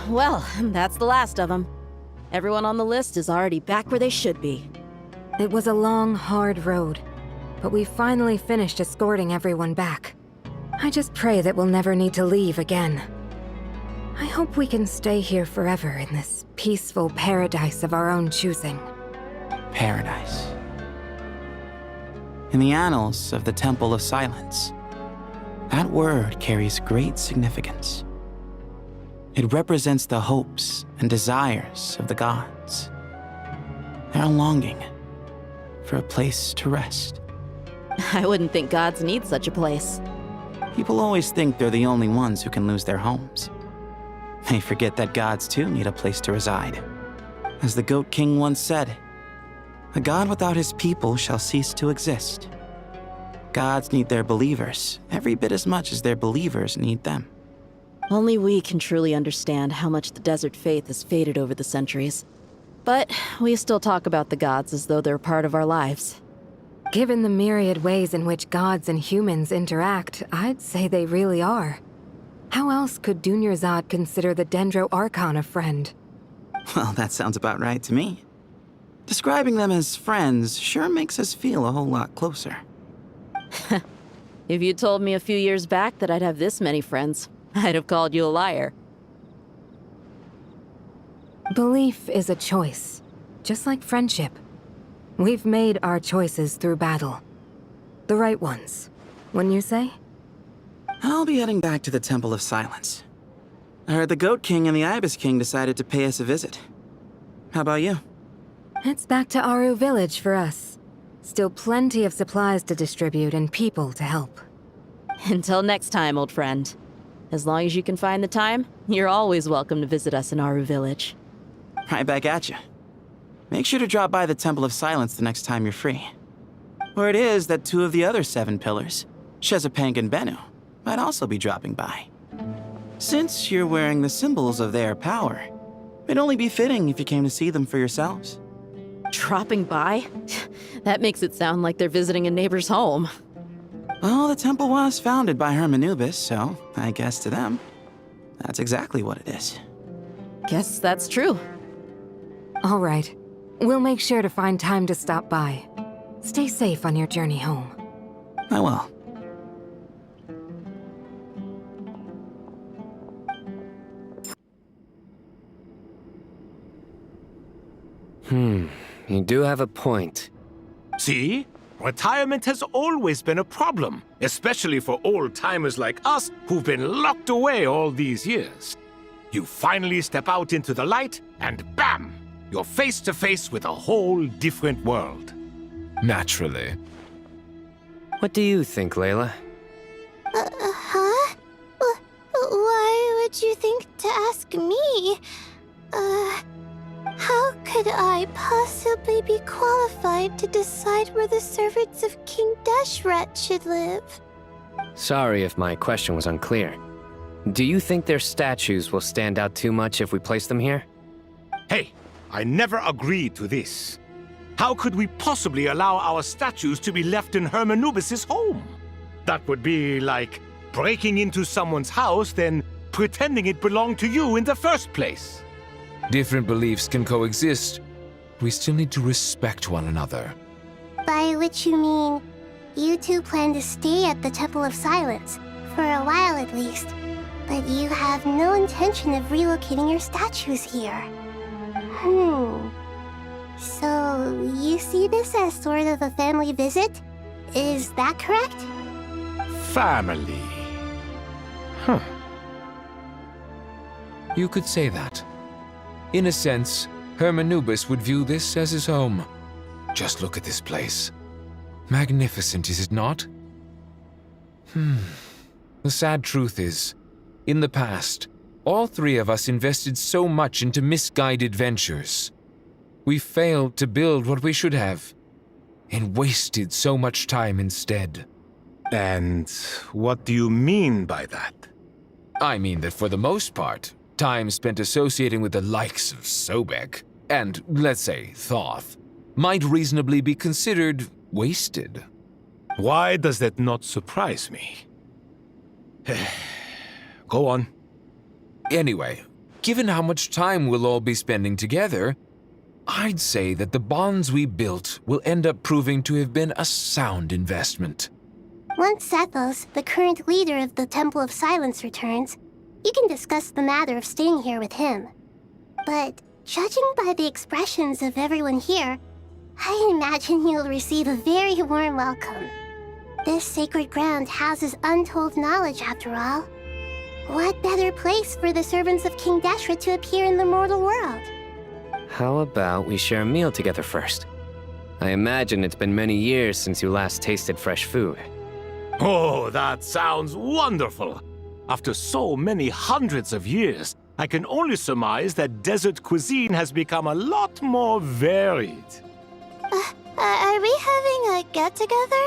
Well, that's the last of them. Everyone on the list is already back where they should be. It was a long, hard road, but we finally finished escorting everyone back. I just pray that we'll never need to leave again. I hope we can stay here forever in this peaceful paradise of our own choosing. Paradise. In the annals of the Temple of Silence, that word carries great significance. It represents the hopes and desires of the gods. Their longing for a place to rest. I wouldn't think gods need such a place. People always think they're the only ones who can lose their homes. They forget that gods too need a place to reside. As the Goat King once said, "A god without his people shall cease to exist." Gods need their believers every bit as much as their believers need them. Only we can truly understand how much the desert faith has faded over the centuries. But we still talk about the gods as though they're part of our lives. Given the myriad ways in which gods and humans interact, I'd say they really are. How else could Dunyarzad consider the Dendro Archon a friend? Well, that sounds about right to me. Describing them as friends sure makes us feel a whole lot closer. If you told me a few years back that I'd have this many friends, I'd have called you a liar. Belief is a choice, just like friendship. We've made our choices through battle. The right ones, wouldn't you say? I'll be heading back to the Temple of Silence. I heard the Goat King and the Ibis King decided to pay us a visit. How about you? It's back to Aru Village for us. Still plenty of supplies to distribute and people to help. Until next time, old friend. As long as you can find the time, you're always welcome to visit us in Aru Village. Right back at you. Make sure to drop by the Temple of Silence the next time you're free. Word is that 2 of the other 7 pillars, Shezapank and Bennu, might also be dropping by. Since you're wearing the symbols of their power, it'd only be fitting if you came to see them for yourselves. Dropping by? That makes it sound like they're visiting a neighbor's home. Well, the temple was founded by Hermanubis, so I guess to them, that's exactly what it is. Guess that's true. All right. We'll make sure to find time to stop by. Stay safe on your journey home. I will. You do have a point. See? Retirement has always been a problem, especially for old-timers like us who've been locked away all these years. You finally step out into the light, and bam! You're face to face with a whole different world. Naturally. What do you think, Layla? Huh? Why would you think to ask me? How could I possibly be qualified to decide where the servants of King Deshret should live? Sorry if my question was unclear. Do you think their statues will stand out too much if we place them here? Hey, I never agreed to this. How could we possibly allow our statues to be left in Hermanubis' home? That would be like breaking into someone's house, then pretending it belonged to you in the first place. Different beliefs can coexist. We still need to respect one another. By which you mean, you two plan to stay at the Temple of Silence, for a while at least, but you have no intention of relocating your statues here. So, you see this as sort of a family visit? Is that correct? Family. You could say that. In a sense, Hermanubis would view this as his home. Just look at this place. Magnificent, is it not? The sad truth is, in the past, all 3 of us invested so much into misguided ventures. We failed to build what we should have, and wasted so much time instead. And what do you mean by that? I mean that for the most part, time spent associating with the likes of Sobek, and, let's say, Thoth, might reasonably be considered wasted. Why does that not surprise me? Go on. Anyway, given how much time we'll all be spending together, I'd say that the bonds we built will end up proving to have been a sound investment. Once Sethos, the current leader of the Temple of Silence, returns, you can discuss the matter of staying here with him. But judging by the expressions of everyone here, I imagine you'll receive a very warm welcome. This sacred ground houses untold knowledge, after all. What better place for the servants of King Deshra to appear in the mortal world? How about we share a meal together first? I imagine it's been many years since you last tasted fresh food. Oh, that sounds wonderful! After so many hundreds of years, I can only surmise that desert cuisine has become a lot more varied. Are we having a get-together?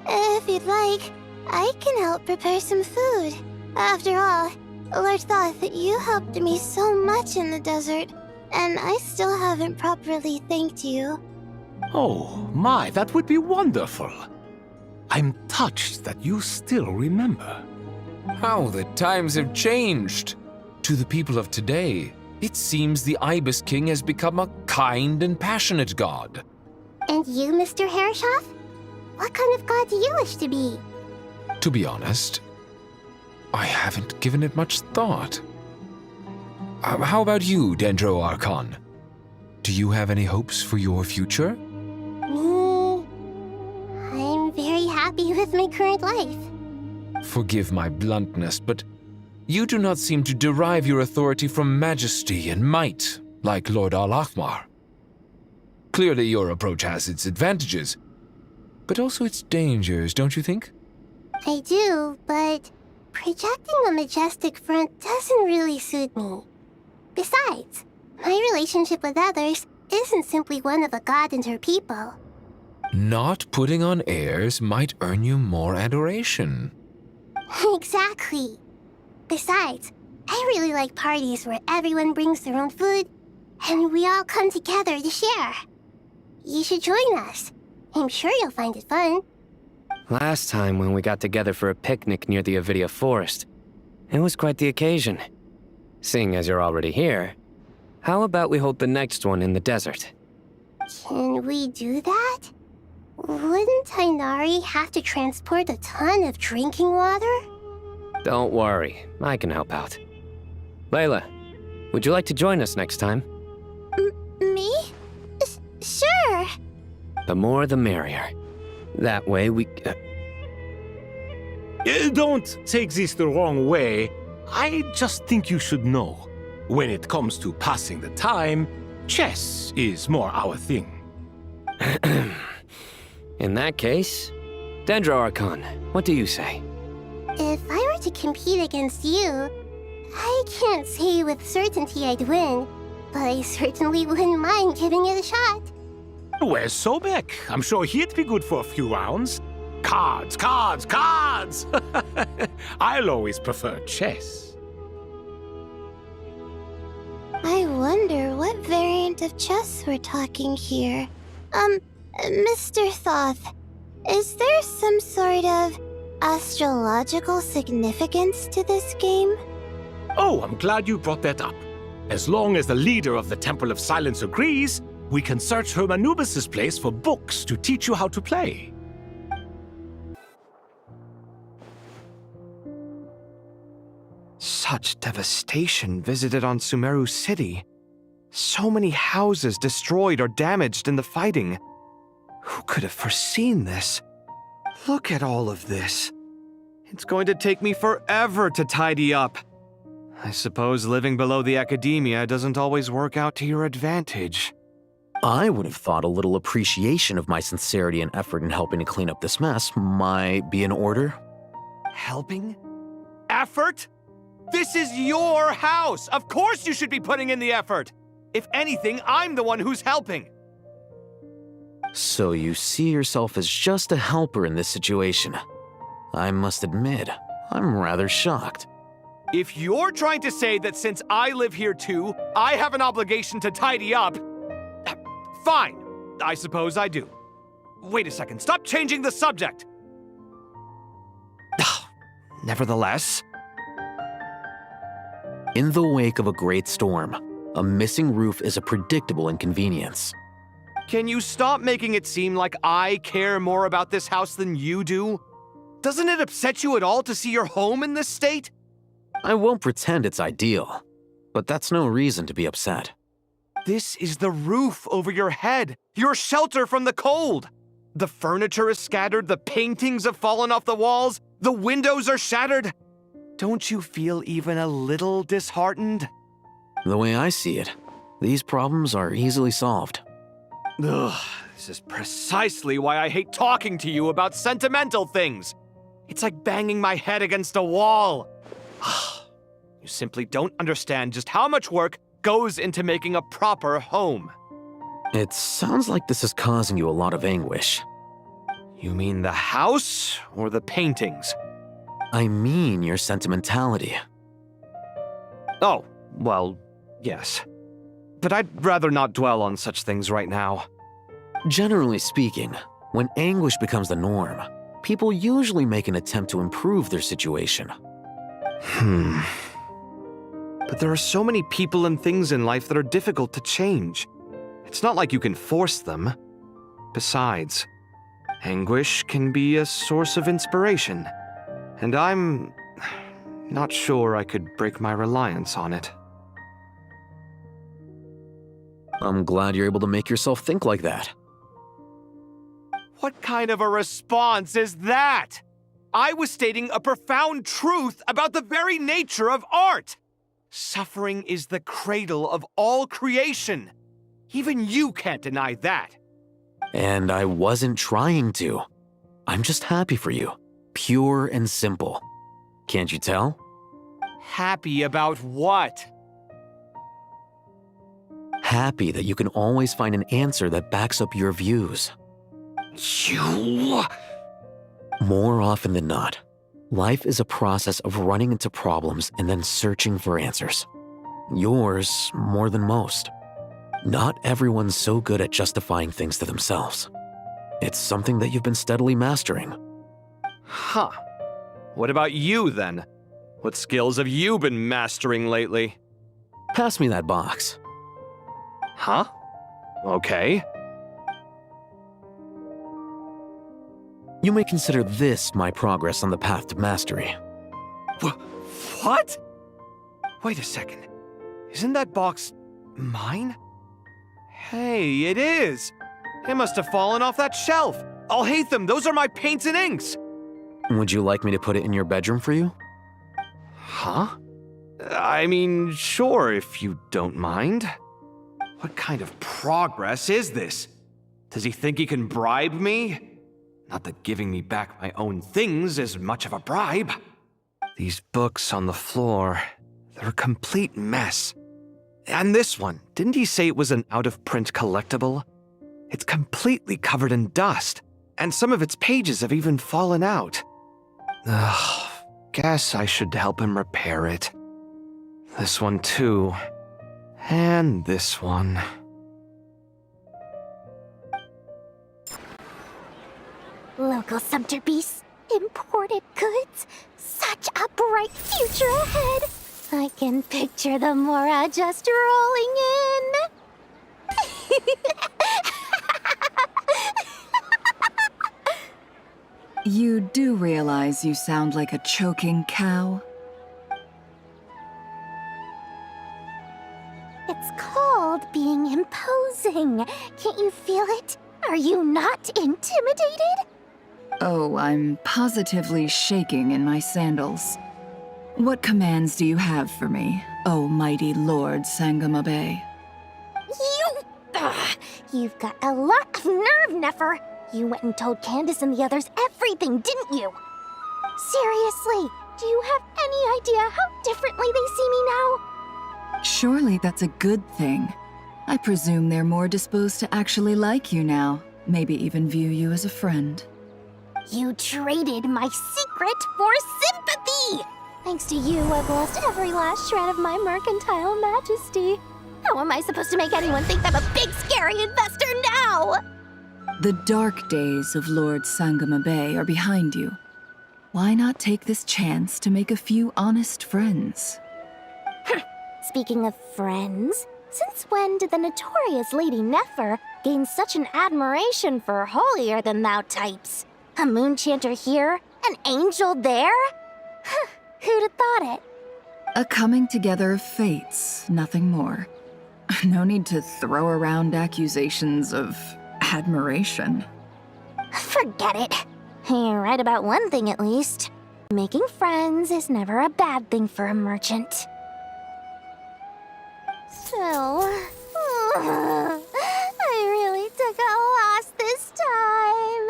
If you'd like, I can help prepare some food. After all, Lord Thoth, you helped me so much in the desert, and I still haven't properly thanked you. Oh, my, that would be wonderful. I'm touched that you still remember. How the times have changed! To the people of today, it seems the Ibis King has become a kind and passionate god. And you, Mr. Herreshoff? What kind of god do you wish to be? To be honest, I haven't given it much thought. How about you, Dendro Archon? Do you have any hopes for your future? Me? I'm very happy with my current life. Forgive my bluntness, but you do not seem to derive your authority from majesty and might, like Lord Al-Ahmar. Clearly your approach has its advantages, but also its dangers, don't you think? I do, but projecting a majestic front doesn't really suit me. Besides, my relationship with others isn't simply one of a god and her people. Not putting on airs might earn you more adoration. Exactly. Besides, I really like parties where everyone brings their own food, and we all come together to share. You should join us. I'm sure you'll find it fun. Last time when we got together for a picnic near the Avidia Forest, it was quite the occasion. Seeing as you're already here, how about we hold the next one in the desert? Can we do that? Wouldn't Tainari have to transport a ton of drinking water? Don't worry, I can help out. Layla, would you like to join us next time? Me? Sure. The more the merrier. That way we... Don't take this the wrong way. I just think you should know. When it comes to passing the time, chess is more our thing. In that case, Dendro Archon, what do you say? If I were to compete against you, I can't say with certainty I'd win, but I certainly wouldn't mind giving it a shot. Where's Sobek? I'm sure he'd be good for a few rounds. Cards, cards, cards! I'll always prefer chess. I wonder what variant of chess we're talking here. Mr. Thoth, is there some sort of astrological significance to this game? Oh, I'm glad you brought that up. As long as the leader of the Temple of Silence agrees, we can search Hermanubis' place for books to teach you how to play. Such devastation visited on Sumeru City. So many houses destroyed or damaged in the fighting. Who could have foreseen this? Look at all of this. It's going to take me forever to tidy up. I suppose living below the academia doesn't always work out to your advantage. I would have thought a little appreciation of my sincerity and effort in helping to clean up this mess might be in order. Helping? Effort? This is your house! Of course you should be putting in the effort! If anything, I'm the one who's helping! So you see yourself as just a helper in this situation. I must admit, I'm rather shocked. If you're trying to say that since I live here too, I have an obligation to tidy up, fine, I suppose I do. Wait a second, stop changing the subject! Nevertheless, In the wake of a great storm, a missing roof is a predictable inconvenience. Can you stop making it seem like I care more about this house than you do? Doesn't it upset you at all to see your home in this state? I won't pretend it's ideal, but that's no reason to be upset. This is the roof over your head, your shelter from the cold. The furniture is scattered, the paintings have fallen off the walls, the windows are shattered. Don't you feel even a little disheartened? The way I see it, these problems are easily solved. Ugh, this is precisely why I hate talking to you about sentimental things. It's like banging my head against a wall. You simply don't understand just how much work goes into making a proper home. It sounds like this is causing you a lot of anguish. You mean the house or the paintings? I mean your sentimentality. Oh, well, yes. But I'd rather not dwell on such things right now. Generally speaking, when anguish becomes the norm, people usually make an attempt to improve their situation. But there are so many people and things in life that are difficult to change. It's not like you can force them. Besides, anguish can be a source of inspiration, and I'm not sure I could break my reliance on it. I'm glad you're able to make yourself think like that. What kind of a response is that? I was stating a profound truth about the very nature of art. Suffering is the cradle of all creation. Even you can't deny that. And I wasn't trying to. I'm just happy for you. Pure and simple. Can't you tell? Happy about what? Happy that you can always find an answer that backs up your views. You... More often than not, life is a process of running into problems and then searching for answers. Yours more than most. Not everyone's so good at justifying things to themselves. It's something that you've been steadily mastering. Huh. What about you, then? What skills have you been mastering lately? Pass me that box. Huh? Okay. You may consider this my progress on the path to mastery. What? Wait a second. Isn't that box mine? Hey, it is! It must have fallen off that shelf. I'll hate them. Those are my paints and inks. Would you like me to put it in your bedroom for you? Huh? I mean, sure, if you don't mind. What kind of progress is this? Does he think he can bribe me? Not that giving me back my own things is much of a bribe. These books on the floor, they're a complete mess. And this one, didn't he say it was an out-of-print collectible? It's completely covered in dust, and some of its pages have even fallen out. Ugh, guess I should help him repair it. This one too. And this one. Local sumter beasts, imported goods, such a bright future ahead. I can picture the Mora just rolling in. You do realize you sound like a choking cow? It's called being imposing. Can't you feel it? Are you not intimidated? Oh, I'm positively shaking in my sandals. What commands do you have for me, oh mighty Lord Sangama Bay? You've got a lot of nerve, Nefer. You went and told Candace and the others everything, didn't you? Seriously, do you have any idea how differently they see me now? Surely that's a good thing. I presume they're more disposed to actually like you now, maybe even view you as a friend. You traded my secret for sympathy! Thanks to you, I've lost every last shred of my mercantile majesty. How am I supposed to make anyone think I'm a big, scary investor now? The dark days of Lord Sangama Bay are behind you. Why not take this chance to make a few honest friends? Speaking of friends, since when did the notorious Lady Nefer gain such an admiration for holier-than-thou types? A moon chanter here, an angel there? Who'd have thought it? A coming together of fates, nothing more. No need to throw around accusations of admiration. Forget it. You're right about one thing at least. Making friends is never a bad thing for a merchant. So, I really took a loss this time.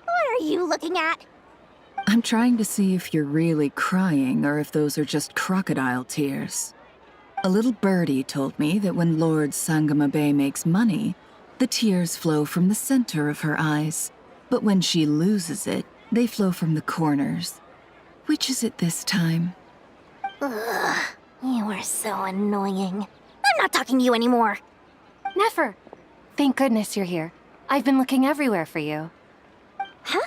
What are you looking at? I'm trying to see if you're really crying or if those are just crocodile tears. A little birdie told me that when Lord Sangamabe makes money, the tears flow from the center of her eyes. But when she loses it, they flow from the corners. Which is it this time? Ugh, you are so annoying. I'm not talking to you anymore. Nefer! Thank goodness you're here. I've been looking everywhere for you. Huh?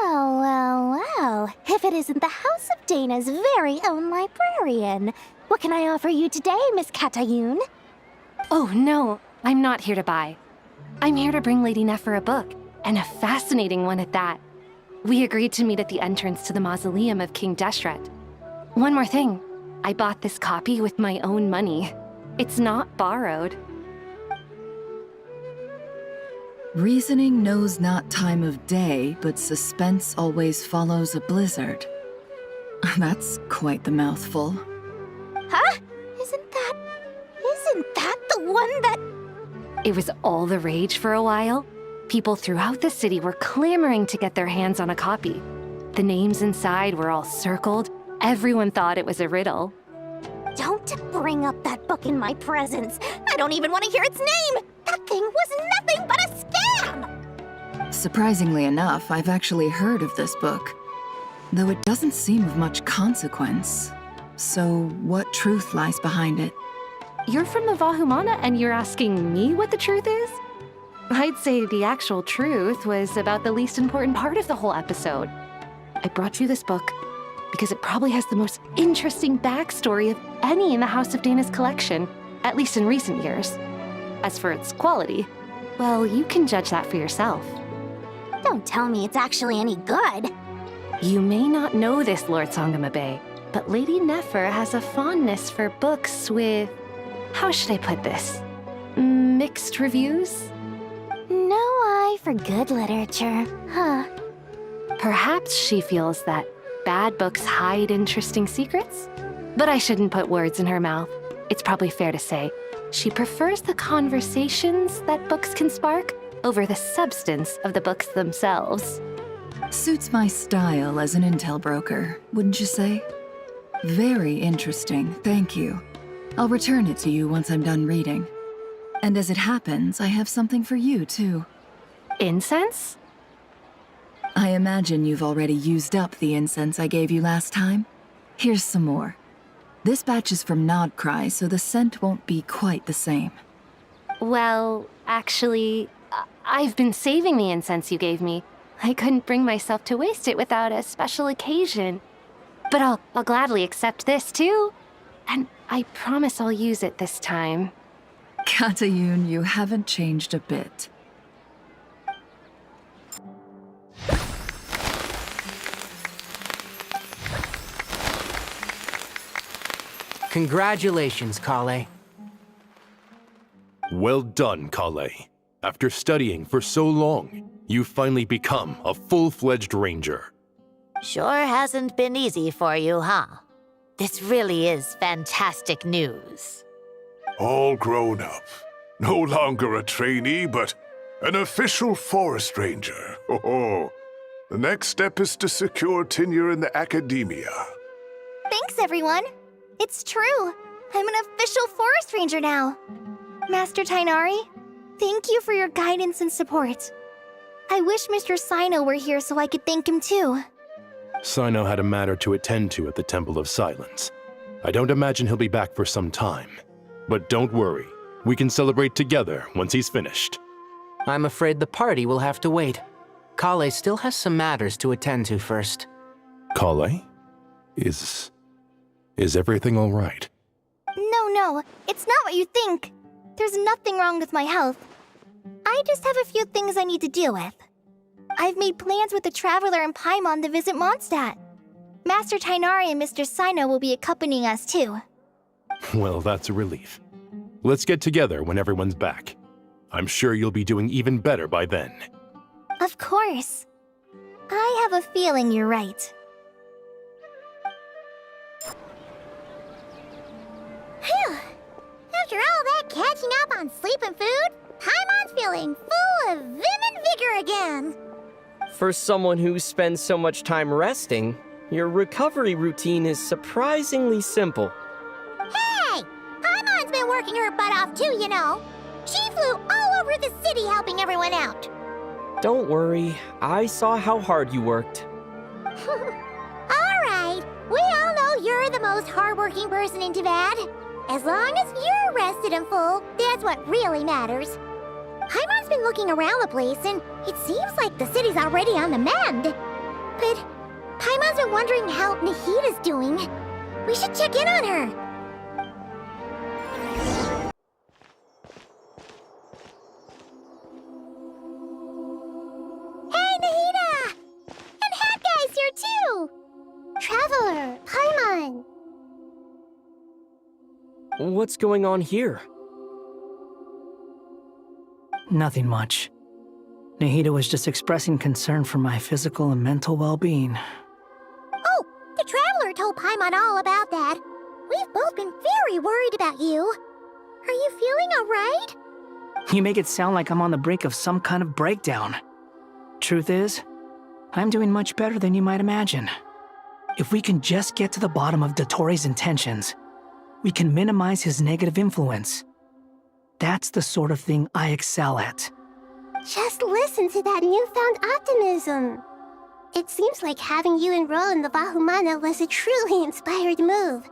Well. If it isn't the House of Dana's very own librarian. What can I offer you today, Miss Katayun? Oh, no. I'm not here to buy. I'm here to bring Lady Nefer a book, and a fascinating one at that. We agreed to meet at the entrance to the mausoleum of King Deshret. One more thing. I bought this copy with my own money. It's not borrowed. Reasoning knows not time of day, but suspense always follows a blizzard. That's quite the mouthful. Huh? Isn't that the one that... It was all the rage for a while. People throughout the city were clamoring to get their hands on a copy. The names inside were all circled. Everyone thought it was a riddle. Don't bring up that book in my presence. I don't even want to hear its name. That thing was nothing but a scam. Surprisingly enough, I've actually heard of this book, though it doesn't seem of much consequence. So, what truth lies behind it? You're from the Vahumana and you're asking me what the truth is? I'd say the actual truth was about the least important part of the whole episode. I brought you this book because it probably has the most interesting backstory of any in the House of Dana's collection, at least in recent years. As for its quality, well, you can judge that for yourself. Don't tell me it's actually any good. You may not know this, Lord Sangamabe, but Lady Nefer has a fondness for books with... how should I put this? Mixed reviews? No eye for good literature, huh? Perhaps she feels that bad books hide interesting secrets? But I shouldn't put words in her mouth. It's probably fair to say she prefers the conversations that books can spark over the substance of the books themselves. Suits my style as an intel broker, wouldn't you say? Very interesting, thank you. I'll return it to you once I'm done reading. And as it happens, I have something for you, too. Incense? I imagine you've already used up the incense I gave you last time. Here's some more. This batch is from Nodcry, so the scent won't be quite the same. Well, actually, I've been saving the incense you gave me. I couldn't bring myself to waste it without a special occasion. But I'll gladly accept this, too. And I promise I'll use it this time. Katayun, you haven't changed a bit. Congratulations, Kale. Well done, Kale. After studying for so long, you've finally become a full-fledged ranger. Sure hasn't been easy for you, huh? This really is fantastic news. All grown up. No longer a trainee, but an official forest ranger. Oh, the next step is to secure tenure in the academia. Thanks, everyone. It's true. I'm an official forest ranger now. Master Tainari, thank you for your guidance and support. I wish Mr. Sino were here so I could thank him too. Sino had a matter to attend to at the Temple of Silence. I don't imagine he'll be back for some time. But don't worry, we can celebrate together once he's finished. I'm afraid the party will have to wait. Kale still has some matters to attend to first. Kale? Is everything all right? No, it's not what you think. There's nothing wrong with my health. I just have a few things I need to deal with. I've made plans with the Traveler and Paimon to visit Mondstadt. Master Tainari and Mr. Sino will be accompanying us too. Well, that's a relief. Let's get together when everyone's back. I'm sure you'll be doing even better by then. Of course. I have a feeling you're right. Phew! After all that catching up on sleep and food, Paimon's feeling full of vim and vigor again. For someone who spends so much time resting, your recovery routine is surprisingly simple. Hey! Paimon's been working her butt off too, you know. She flew all over the city helping everyone out. Don't worry, I saw how hard you worked. Alright, we all know you're the most hardworking person in Teyvat. As long as you're rested and full, that's what really matters. Paimon's been looking around the place, and it seems like the city's already on the mend. But Paimon's been wondering how Nahida's doing. We should check in on her. Hey, Nahida! And Hat Guy's here too! Traveler, Paimon! What's going on here? Nothing much. Nahida was just expressing concern for my physical and mental well-being. Oh, the Traveler told Paimon all about that. We've both been very worried about you. Are you feeling alright? You make it sound like I'm on the brink of some kind of breakdown. Truth is, I'm doing much better than you might imagine. If we can just get to the bottom of Dottoro's intentions, we can minimize his negative influence. That's the sort of thing I excel at. Just listen to that newfound optimism. It seems like having you enroll in the Vahumana was a truly inspired move.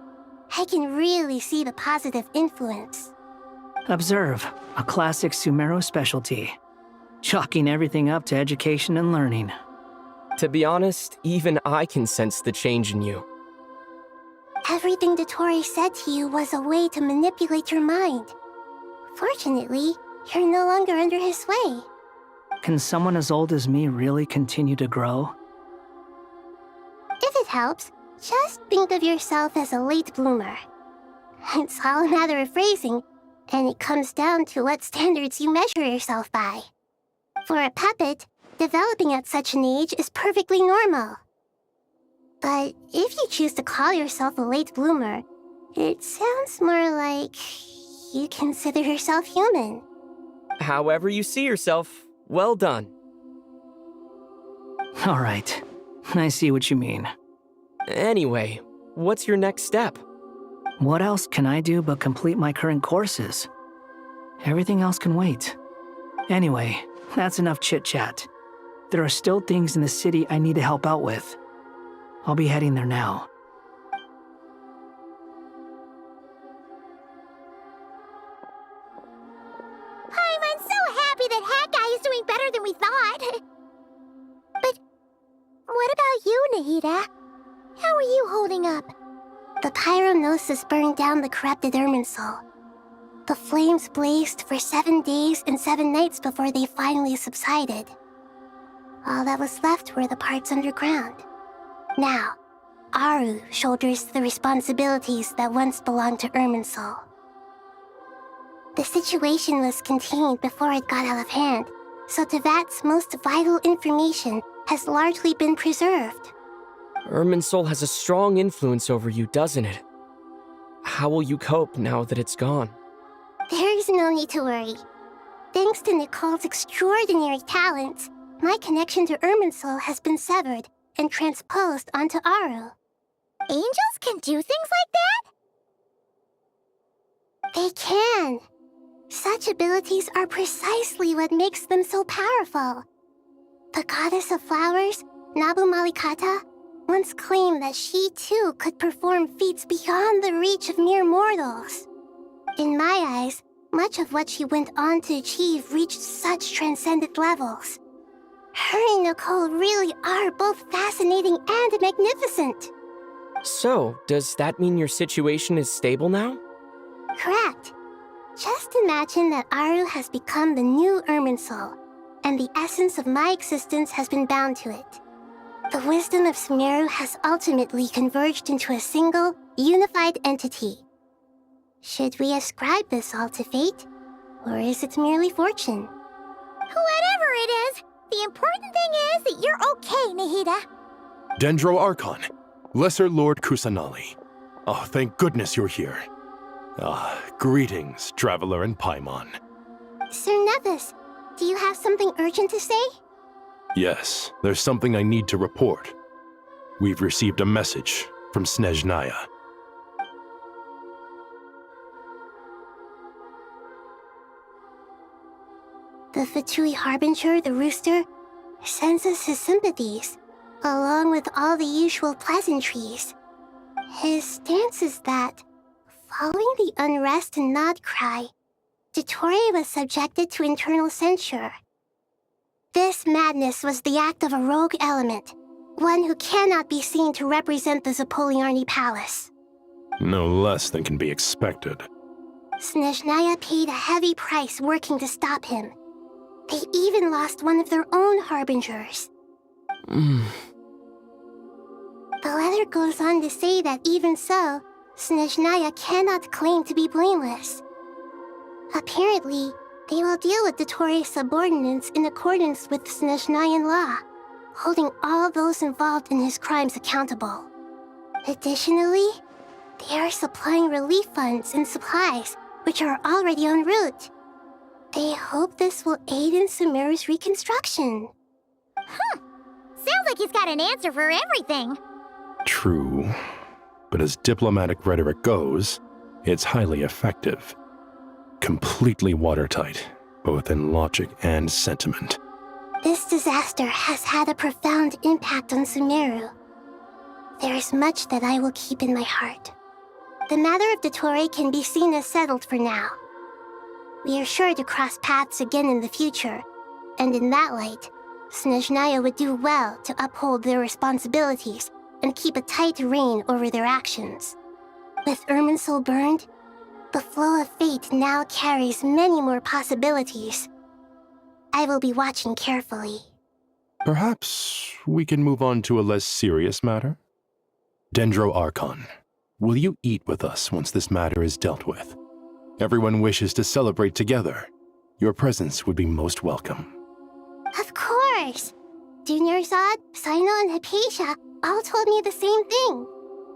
I can really see the positive influence. Observe, a classic Sumeru specialty. Chalking everything up to education and learning. To be honest, even I can sense the change in you. Everything Dottori said to you was a way to manipulate your mind. Fortunately, you're no longer under his sway. Can someone as old as me really continue to grow? If it helps, just think of yourself as a late bloomer. It's all a matter of phrasing, and it comes down to what standards you measure yourself by. For a puppet, developing at such an age is perfectly normal. But if you choose to call yourself a late bloomer, it sounds more like you consider yourself human. However you see yourself, well done. All right, I see what you mean. Anyway, what's your next step? What else can I do but complete my current courses? Everything else can wait. Anyway, that's enough chit-chat. There are still things in the city I need to help out with. I'll be heading there now. I'm so happy that Hat Guy is doing better than we thought. But what about you, Nahida? How are you holding up? The pyronosis burned down the corrupted Irminsul. The flames blazed for 7 days and 7 nights before they finally subsided. All that was left were the parts underground. Now, Aru shoulders the responsibilities that once belonged to Irminsul. The situation was contained before it got out of hand, so Teyvat's most vital information has largely been preserved. Irminsul has a strong influence over you, doesn't it? How will you cope now that it's gone? There is no need to worry. Thanks to Nicole's extraordinary talents, my connection to Irminsul has been severed and transposed onto Aru. Angels can do things like that? They can. Such abilities are precisely what makes them so powerful. The goddess of flowers, Nabu Malikata, once claimed that she too could perform feats beyond the reach of mere mortals. In my eyes, much of what she went on to achieve reached such transcendent levels. Her and Nicole really are both fascinating and magnificent. So, does that mean your situation is stable now? Correct. Just imagine that Aru has become the new Irminsul, and the essence of my existence has been bound to it. The wisdom of Sumeru has ultimately converged into a single, unified entity. Should we ascribe this all to fate, or is it merely fortune? Whatever it is, the important thing is that you're okay, Nahida. Dendro Archon, Lesser Lord Kusanali. Oh, thank goodness you're here. Greetings, Traveler and Paimon. Sir Nevis, do you have something urgent to say? Yes, there's something I need to report. We've received a message from Snezhnaya. The Fatui Harbinger, the Rooster, sends us his sympathies, along with all the usual pleasantries. His stance is that, following the unrest and Nod cry, Dottore was subjected to internal censure. This madness was the act of a rogue element, one who cannot be seen to represent the Zapoliarni Palace. No less than can be expected. Snezhnaya paid a heavy price working to stop him. They even lost one of their own harbingers. The letter goes on to say that even so, Snezhnaya cannot claim to be blameless. Apparently, they will deal with Dottore's subordinates in accordance with Snezhnayan law, holding all those involved in his crimes accountable. Additionally, they are supplying relief funds and supplies, which are already en route. They hope this will aid in Sumeru's reconstruction. Sounds like he's got an answer for everything. True, but as diplomatic rhetoric goes, it's highly effective. Completely watertight, both in logic and sentiment. This disaster has had a profound impact on Sumeru. There is much that I will keep in my heart. The matter of Dottore can be seen as settled for now. We are sure to cross paths again in the future, and in that light, Snezhnaya would do well to uphold their responsibilities and keep a tight rein over their actions. With Irminsul burned, the flow of fate now carries many more possibilities. I will be watching carefully. Perhaps we can move on to a less serious matter? Dendro Archon, will you eat with us once this matter is dealt with? Everyone wishes to celebrate together. Your presence would be most welcome. Of course! Junior Zod, Sino, and Hypatia all told me the same thing.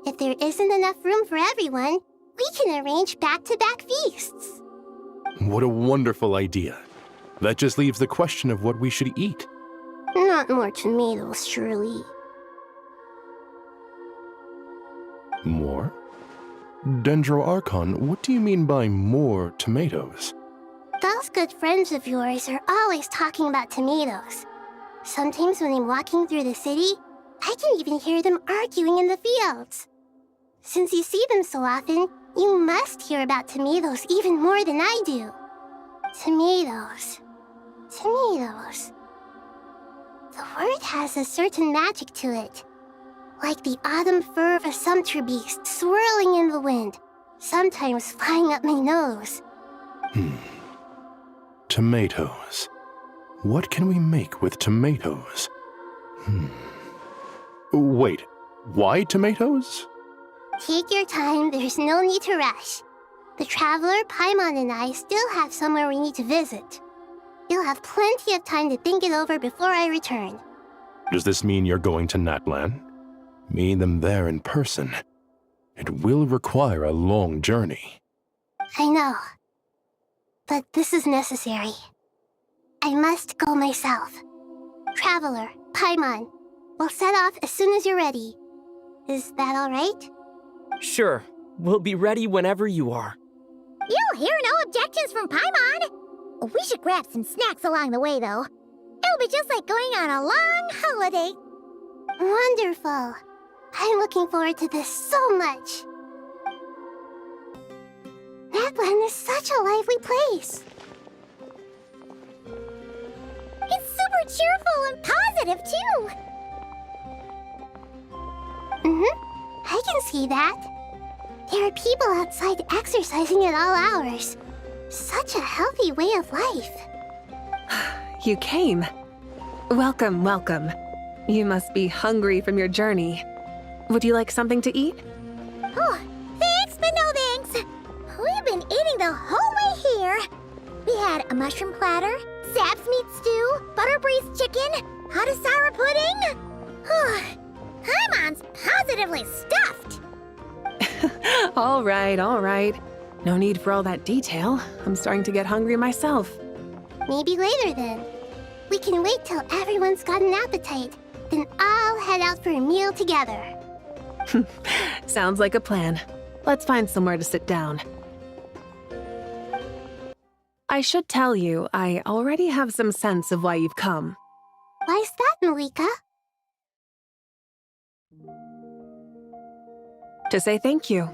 If there isn't enough room for everyone, we can arrange back-to-back feasts. What a wonderful idea. That just leaves the question of what we should eat. Not more tomatoes, surely. More? Dendro Archon, what do you mean by more tomatoes? Those good friends of yours are always talking about tomatoes. Sometimes when I'm walking through the city, I can even hear them arguing in the fields. Since you see them so often, you must hear about tomatoes even more than I do. Tomatoes. Tomatoes. The word has a certain magic to it. Like the autumn fur of a sumpter beast swirling in the wind, sometimes flying up my nose. Tomatoes. What can we make with tomatoes? Wait, why tomatoes? Take your time, there's no need to rush. The Traveler, Paimon, and I still have somewhere we need to visit. You'll have plenty of time to think it over before I return. Does this mean you're going to Natlan? Meet them there in person. It will require a long journey. I know. But this is necessary. I must go myself. Traveler, Paimon, we'll set off as soon as you're ready. Is that all right? Sure. We'll be ready whenever you are. You'll hear no objections from Paimon. We should grab some snacks along the way, though. It'll be just like going on a long holiday. Wonderful. I'm looking forward to this so much. Natlan is such a lively place. It's super cheerful and positive, too. I can see that. There are people outside exercising at all hours. Such a healthy way of life. You came. Welcome, welcome. You must be hungry from your journey. Would you like something to eat? Oh, thanks, but no thanks. We've been eating the whole way here. We had a mushroom platter, sap's meat stew, butter braised chicken, hot asara pudding. Paimon's positively stuffed. All right, all right. No need for all that detail. I'm starting to get hungry myself. Maybe later then. We can wait till everyone's got an appetite. Then I'll head out for a meal together. Sounds like a plan. Let's find somewhere to sit down. I should tell you, I already have some sense of why you've come. Why's that, Malika? To say thank you.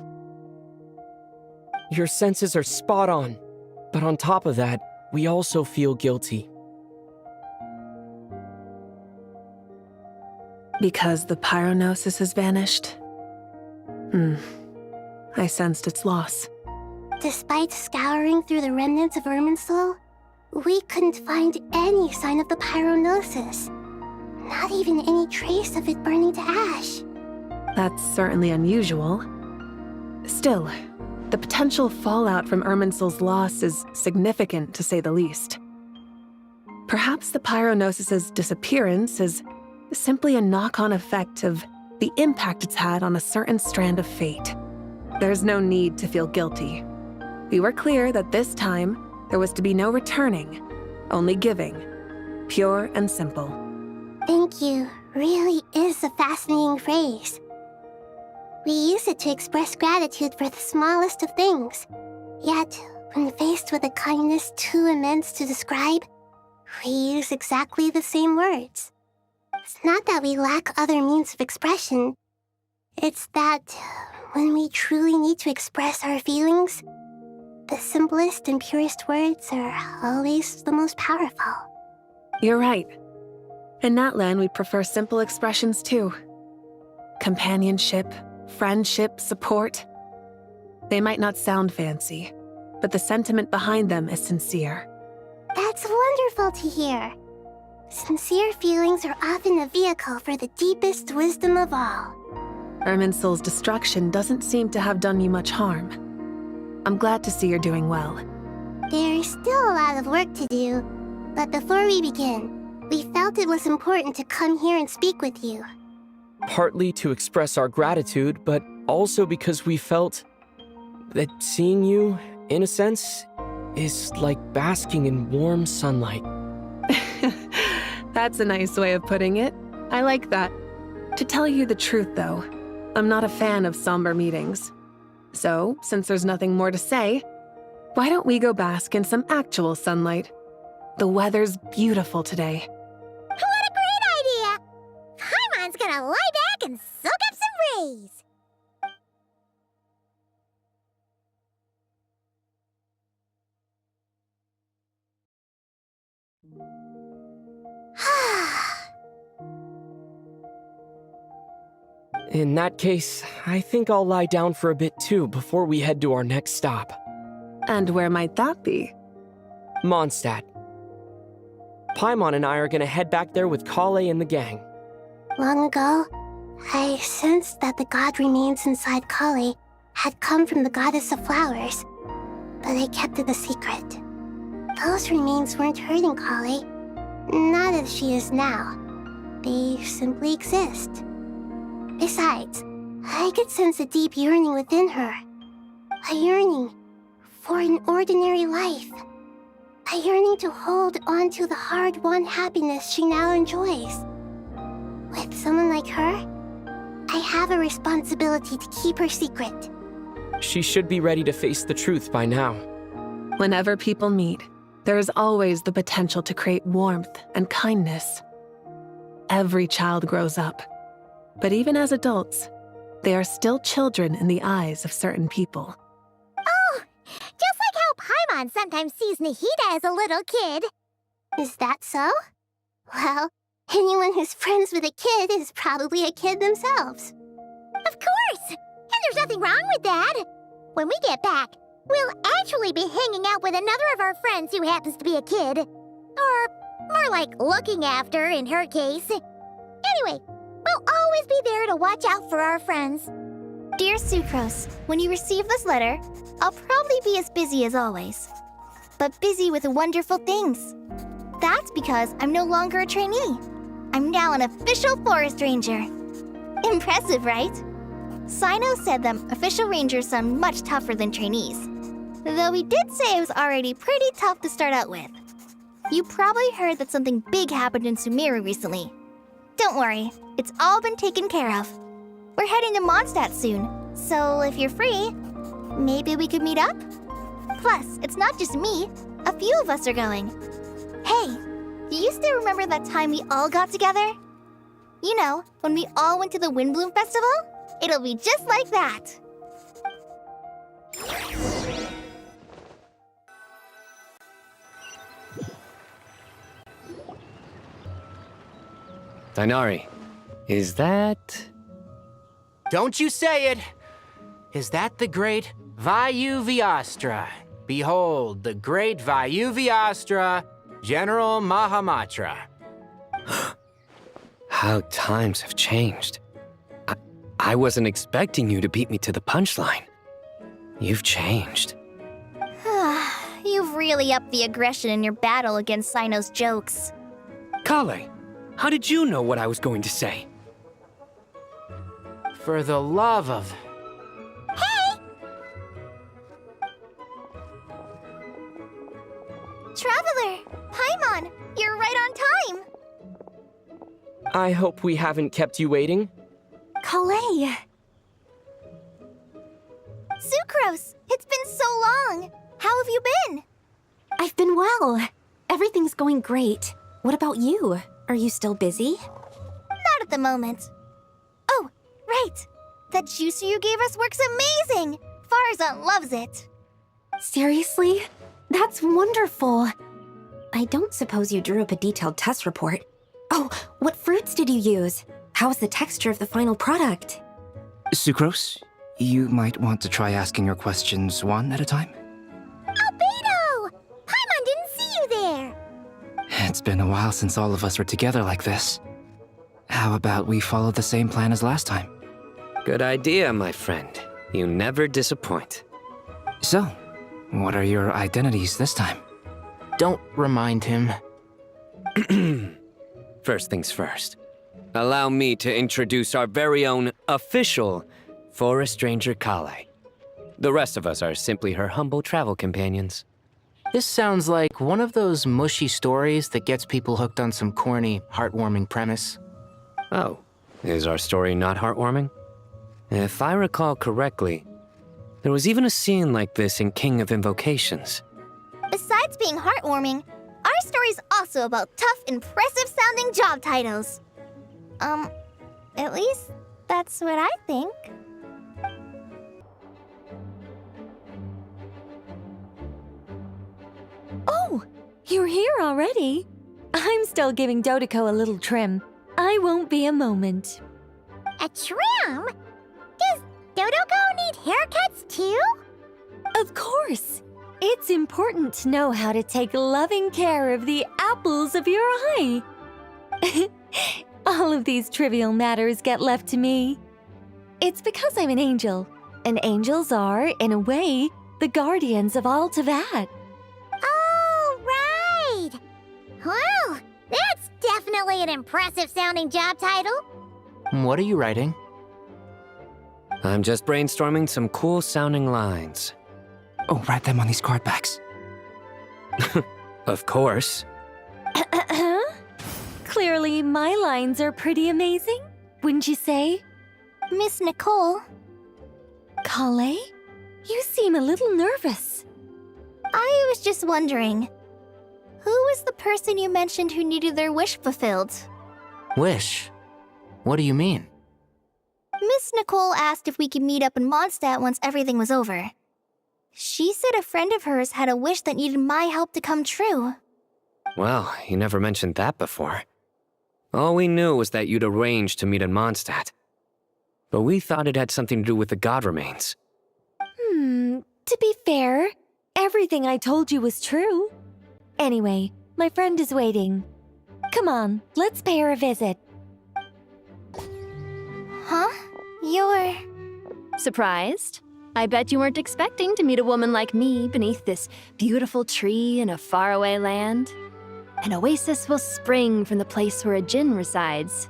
Your senses are spot on. But on top of that, we also feel guilty. Because the pyronosis has vanished? I sensed its loss. Despite scouring through the remnants of Irminsul, we couldn't find any sign of the pyronosis. Not even any trace of it burning to ash. That's certainly unusual. Still, the potential fallout from Irminsul's loss is significant, to say the least. Perhaps the pyronosis's disappearance is simply a knock-on effect of the impact it's had on a certain strand of fate. There's no need to feel guilty. We were clear that this time, there was to be no returning, only giving. Pure and simple. Thank you really is a fascinating phrase. We use it to express gratitude for the smallest of things. Yet, when faced with a kindness too immense to describe, we use exactly the same words. It's not that we lack other means of expression. It's that when we truly need to express our feelings, the simplest and purest words are always the most powerful. You're right. In Natlan, we prefer simple expressions too. Companionship, friendship, support. They might not sound fancy, but the sentiment behind them is sincere. That's wonderful to hear. Sincere feelings are often a vehicle for the deepest wisdom of all. Irminsul's destruction doesn't seem to have done you much harm. I'm glad to see you're doing well. There's still a lot of work to do, but before we begin, we felt it was important to come here and speak with you. Partly to express our gratitude, but also because we felt that seeing you, in a sense, is like basking in warm sunlight. That's a nice way of putting it. I like that. To tell you the truth, though, I'm not a fan of somber meetings. So, since there's nothing more to say, why don't we go bask in some actual sunlight? The weather's beautiful today. What a great idea! Paimon's gonna lie back and soak up some rays. In that case, I think I'll lie down for a bit too before we head to our next stop. And where might that be? Mondstadt. Paimon and I are gonna head back there with Kale and the gang. Long ago, I sensed that the god remains inside Kali had come from the goddess of flowers, but I kept it a secret. Those remains weren't hurting Kali, not as she is now. They simply exist. Besides, I could sense a deep yearning within her. A yearning for an ordinary life. A yearning to hold on to the hard-won happiness she now enjoys. With someone like her, I have a responsibility to keep her secret. She should be ready to face the truth by now. Whenever people meet, there is always the potential to create warmth and kindness. Every child grows up. But even as adults, they are still children in the eyes of certain people. Oh, just like how Paimon sometimes sees Nahida as a little kid. Is that so? Well, anyone who's friends with a kid is probably a kid themselves. Of course! And there's nothing wrong with that. When we get back, we'll actually be hanging out with another of our friends who happens to be a kid. Or more like looking after, in her case. Anyway, we'll always be there to watch out for our friends. Dear Sucrose, when you receive this letter, I'll probably be as busy as always. But busy with wonderful things. That's because I'm no longer a trainee. I'm now an official forest ranger. Impressive, right? Sino said them official rangers sound much tougher than trainees. Though he did say it was already pretty tough to start out with. You probably heard that something big happened in Sumeru recently. Don't worry, it's all been taken care of. We're heading to Mondstadt soon, so if you're free, maybe we could meet up? Plus, it's not just me. A few of us are going. Hey, do you still remember that time we all got together? You know, when we all went to the Windbloom Festival? It'll be just like that. Dainari, is that... Don't you say it! Is that the great Vayuvyastra? Behold, the great Vayuvyastra, General Mahamatra. How times have changed. I wasn't expecting you to beat me to the punchline. You've changed. You've really upped the aggression in your battle against Sino's jokes. Kale, how did you know what I was going to say? For the love of... Hey! Traveler! Paimon! You're right on time! I hope we haven't kept you waiting. Kalei! Sucrose! It's been so long! How have you been? I've been well. Everything's going great. What about you? Are you still busy? Not at the moment. Oh, right! That juicer you gave us works amazing! Farzan loves it! Seriously? That's wonderful. I don't suppose you drew up a detailed test report. Oh, what fruits did you use? How's the texture of the final product? Sucrose, you might want to try asking your questions one at a time. Albedo! Paimon didn't see you there! It's been a while since all of us were together like this. How about we follow the same plan as last time? Good idea, my friend. You never disappoint. So, what are your identities this time? Don't remind him. First things first. Allow me to introduce our very own official Forest Ranger Kale. The rest of us are simply her humble travel companions. This sounds like one of those mushy stories that gets people hooked on some corny, heartwarming premise. Oh, is our story not heartwarming? If I recall correctly, there was even a scene like this in King of Invocations. Besides being heartwarming, our story's also about tough, impressive-sounding job titles. At least that's what I think. Oh, you're here already? I'm still giving Dodeko a little trim. I won't be a moment. A trim? Does Dodoko need haircuts too? Of course. It's important to know how to take loving care of the apples of your eye. All of these trivial matters get left to me. It's because I'm an angel, and angels are, in a way, the guardians of all Teyvat. Oh, right! Well, that's definitely an impressive-sounding job title. What are you writing? I'm just brainstorming some cool-sounding lines. Oh, write them on these card backs. Of course. Clearly, my lines are pretty amazing, wouldn't you say? Miss Nicole. Kale? You seem a little nervous. I was just wondering, who was the person you mentioned who needed their wish fulfilled? Wish? What do you mean? Miss Nicole asked if we could meet up in Mondstadt once everything was over. She said a friend of hers had a wish that needed my help to come true. Well, you never mentioned that before. All we knew was that you'd arranged to meet in Mondstadt. But we thought it had something to do with the god remains. To be fair, everything I told you was true. Anyway, my friend is waiting. Come on, let's pay her a visit. Huh? You're... Surprised? I bet you weren't expecting to meet a woman like me beneath this beautiful tree in a faraway land. An oasis will spring from the place where a djinn resides.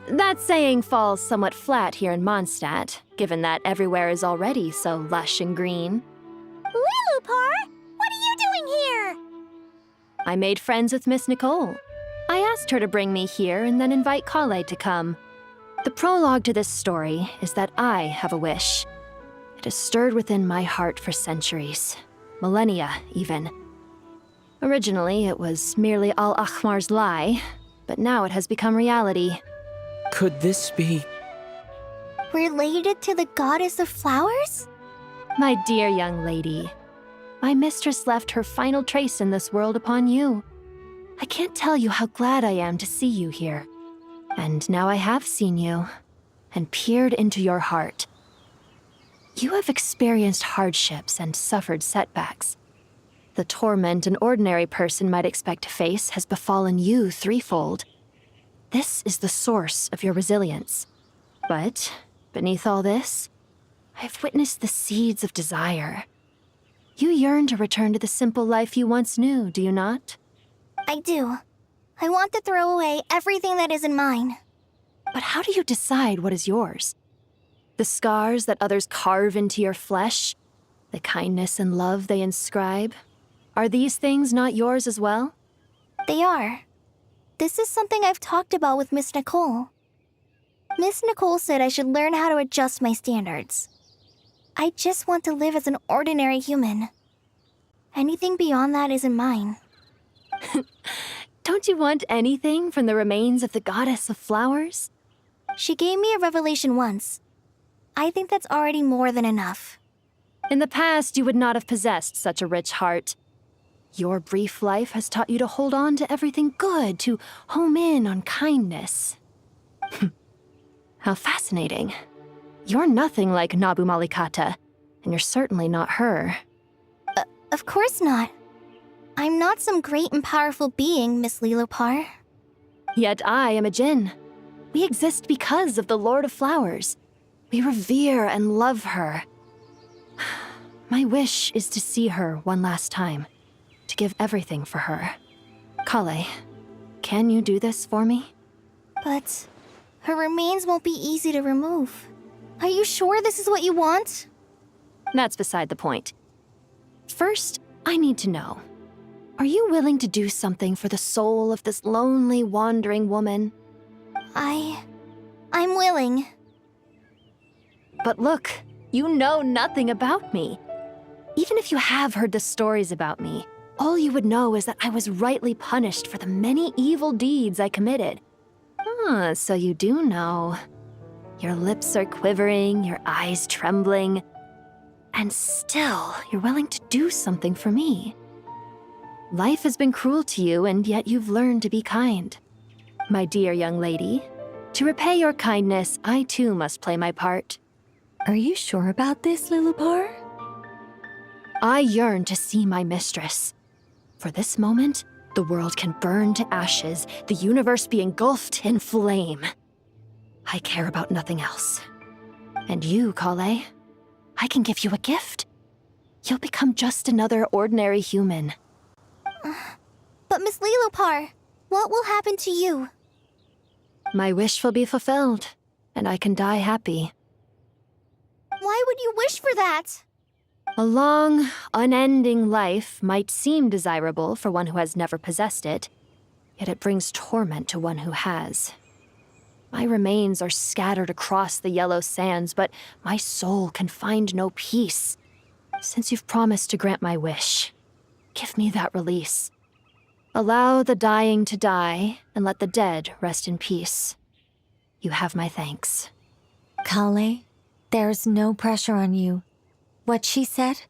That saying falls somewhat flat here in Mondstadt, given that everywhere is already so lush and green. Lilupar, what are you doing here? I made friends with Miss Nicole. I asked her to bring me here and then invite Kale to come. The prologue to this story is that I have a wish. It has stirred within my heart for centuries, millennia even. Originally, it was merely Al-Ahmar's lie, but now it has become reality. Could this be... related to the goddess of flowers? My dear young lady, my mistress left her final trace in this world upon you. I can't tell you how glad I am to see you here. And now I have seen you, and peered into your heart. You have experienced hardships and suffered setbacks. The torment an ordinary person might expect to face has befallen you threefold. This is the source of your resilience. But, beneath all this, I've witnessed the seeds of desire. You yearn to return to the simple life you once knew, do you not? I do. I want to throw away everything that isn't mine. But how do you decide what is yours? The scars that others carve into your flesh? The kindness and love they inscribe? Are these things not yours as well? They are. This is something I've talked about with Miss Nicole. Miss Nicole said I should learn how to adjust my standards. I just want to live as an ordinary human. Anything beyond that isn't mine. Don't you want anything from the remains of the goddess of flowers? She gave me a revelation once. I think that's already more than enough. In the past, you would not have possessed such a rich heart. Your brief life has taught you to hold on to everything good, to home in on kindness. How fascinating. You're nothing like Nabu Malikata, and you're certainly not her. Of course not. I'm not some great and powerful being, Miss Lilupar. Yet I am a djinn. We exist because of the Lord of Flowers. We revere and love her. My wish is to see her one last time, to give everything for her. Kale, can you do this for me? But her remains won't be easy to remove. Are you sure this is what you want? That's beside the point. First, I need to know. Are you willing to do something for the soul of this lonely, wandering woman? I'm willing. But look, you know nothing about me. Even if you have heard the stories about me, all you would know is that I was rightly punished for the many evil deeds I committed. Ah, so you do know. Your lips are quivering, your eyes trembling, and still you're willing to do something for me. Life has been cruel to you, and yet you've learned to be kind. My dear young lady, to repay your kindness, I too must play my part. Are you sure about this, Lilupar? I yearn to see my mistress. For this moment, the world can burn to ashes, the universe be engulfed in flame. I care about nothing else. And you, Kale, I can give you a gift. You'll become just another ordinary human. But Miss Lilupar, what will happen to you? My wish will be fulfilled, and I can die happy. Why would you wish for that? A long, unending life might seem desirable for one who has never possessed it, yet it brings torment to one who has. My remains are scattered across the yellow sands, but my soul can find no peace. Since you've promised to grant my wish, give me that release. Allow the dying to die, and let the dead rest in peace. You have my thanks. Kale, there's no pressure on you. What she said,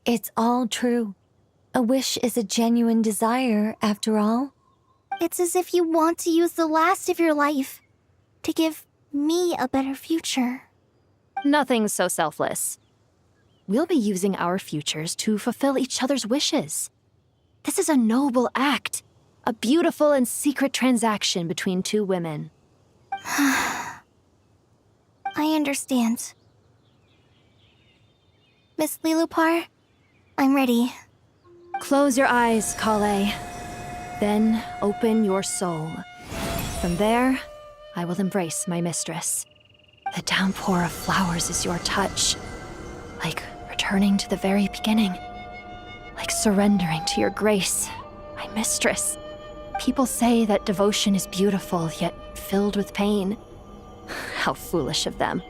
it's all true. A wish is a genuine desire, after all. It's as if you want to use the last of your life to give me a better future. Nothing's so selfless. We'll be using our futures to fulfill each other's wishes. This is a noble act, a beautiful and secret transaction between two women. I understand. Miss Lilupar, I'm ready. Close your eyes, Kale. Then open your soul. From there, I will embrace my mistress. The downpour of flowers is your touch. Like returning to the very beginning. Like surrendering to your grace, my mistress. People say that devotion is beautiful, yet filled with pain. How foolish of them.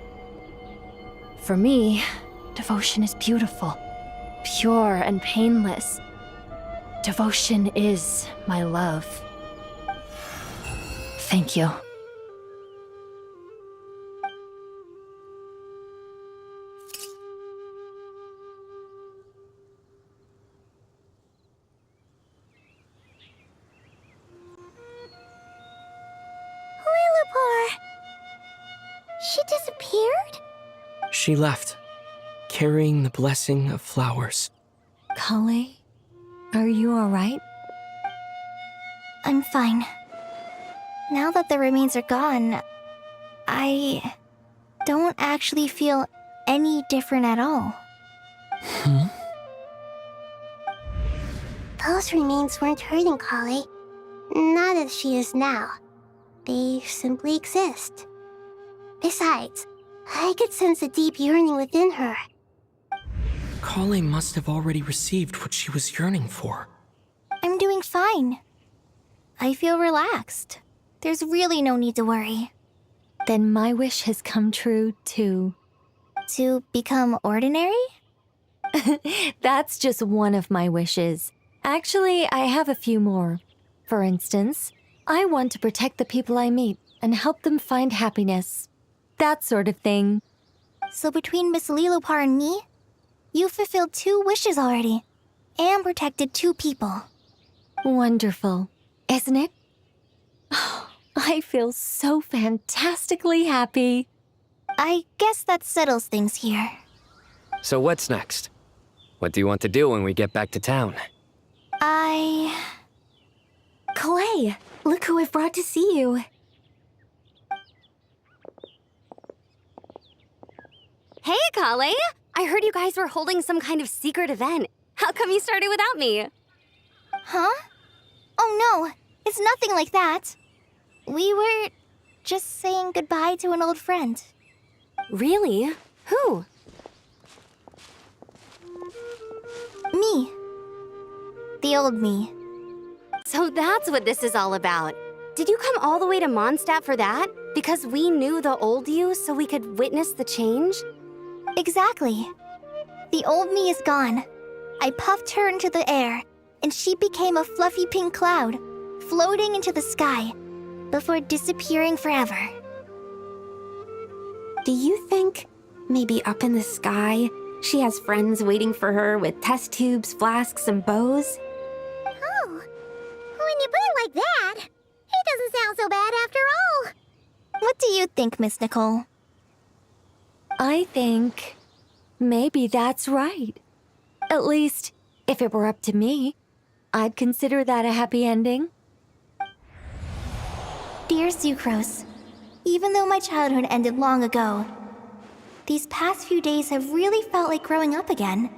For me, devotion is beautiful, pure and painless. Devotion is my love. Thank you. Lilupar! She disappeared? She left, carrying the blessing of flowers. Kale, are you alright? I'm fine. Now that the remains are gone, I don't actually feel any different at all. Those remains weren't hurting Kali. Not as she is now. They simply exist. Besides, I could sense a deep yearning within her. Kale must have already received what she was yearning for. I'm doing fine. I feel relaxed. There's really no need to worry. Then my wish has come true, too. To become ordinary? That's just one of my wishes. Actually, I have a few more. For instance, I want to protect the people I meet and help them find happiness. That sort of thing. So between Miss Lilupar and me, you fulfilled 2 wishes already, and protected 2 people. Wonderful, isn't it? I feel so fantastically happy. I guess that settles things here. So what's next? What do you want to do when we get back to town? Clay, look who I've brought to see you. Hey, Kale! I heard you guys were holding some kind of secret event. How come you started without me? Huh? Oh no, it's nothing like that. We were just saying goodbye to an old friend. Really? Who? Me. The old me. So that's what this is all about. Did you come all the way to Mondstadt for that? Because we knew the old you so we could witness the change? Exactly. The old me is gone. I puffed her into the air, and she became a fluffy pink cloud, floating into the sky, before disappearing forever. Do you think maybe up in the sky, she has friends waiting for her with test tubes, flasks, and bows? Oh, when you put it like that, it doesn't sound so bad after all. What do you think, Miss Nicole? I think maybe that's right. At least, if it were up to me, I'd consider that a happy ending. Dear Sucrose, even though my childhood ended long ago, these past few days have really felt like growing up again.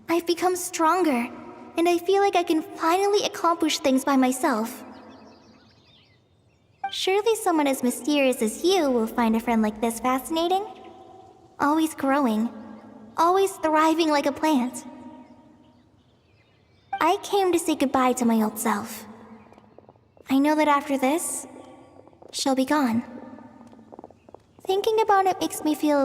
I've become stronger, and I feel like I can finally accomplish things by myself. Surely someone as mysterious as you will find a friend like this fascinating. Always growing, always thriving like a plant. I came to say goodbye to my old self. I know that after this, she'll be gone. Thinking about it makes me feel